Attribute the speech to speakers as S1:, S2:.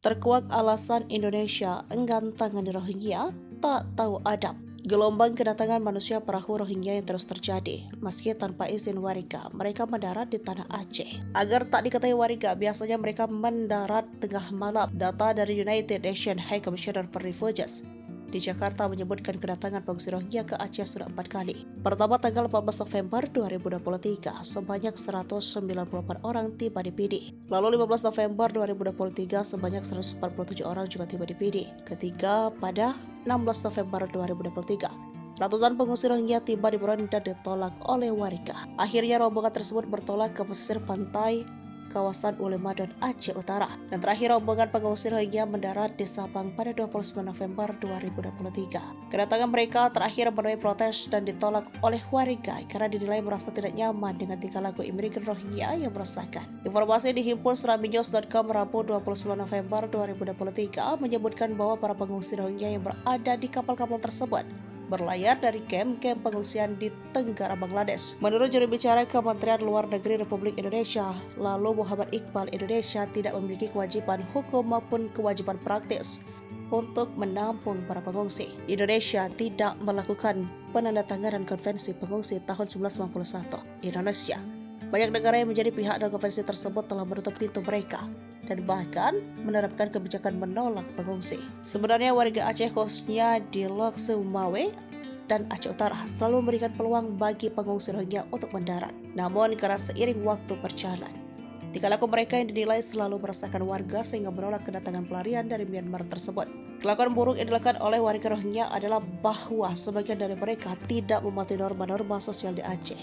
S1: Terkuak alasan Indonesia enggan tangani Rohingya, tak tahu adab. Gelombang kedatangan manusia perahu Rohingya yang terus terjadi. Meski tanpa izin warga, mereka mendarat di tanah Aceh. Agar tak diketahui warga, biasanya mereka mendarat tengah malam. Data dari United Nations High Commissioner for Refugees di Jakarta menyebutkan kedatangan pengungsi Rohingya ke Aceh sudah 4 kali. Pertama tanggal 14 November 2023, sebanyak 194 orang tiba di Pidi. Lalu 15 November 2023, sebanyak 147 orang juga tiba di Pidi. Ketiga pada 16 November 2023. Ratusan pengungsi Rohingya tiba di Buron dan ditolak oleh warga. Akhirnya rombongan tersebut bertolak ke pesisir pantai kawasan Ulema dan Aceh Utara. Dan terakhir rombongan pengungsi Rohingya mendarat di Sabang pada 29 November 2023. Kedatangan mereka terakhir menuai protes dan ditolak oleh warga karena dinilai merasa tidak nyaman dengan tingkah laku imigran Rohingya yang meresahkan. Informasi dihimpun seraminews.com Rabu 29 November 2023 menyebutkan bahwa para pengungsi Rohingya yang berada di kapal-kapal tersebut berlayar dari kamp-kamp pengungsian di Tenggara Bangladesh. Menurut juru bicara Kementerian Luar Negeri Republik Indonesia, lalu Muhammad Iqbal, Indonesia tidak memiliki kewajiban hukum maupun kewajiban praktis untuk menampung para pengungsi. Indonesia tidak melakukan penandatanganan konvensi pengungsi tahun 1991. Indonesia, banyak negara yang menjadi pihak dalam konvensi tersebut telah menutup pintu mereka dan bahkan menerapkan kebijakan menolak pengungsi. Sebenarnya warga Aceh khususnya di Lok Sumawe dan Aceh Utara selalu memberikan peluang bagi pengungsi Rohingya untuk mendarat. Namun karena seiring waktu berjalan, tingkah laku mereka yang dinilai selalu meresahkan warga sehingga menolak kedatangan pelarian dari Myanmar tersebut. Kelakuan buruk yang dilakukan oleh warga Rohingya adalah bahwa sebagian dari mereka tidak mematuhi norma-norma sosial di Aceh.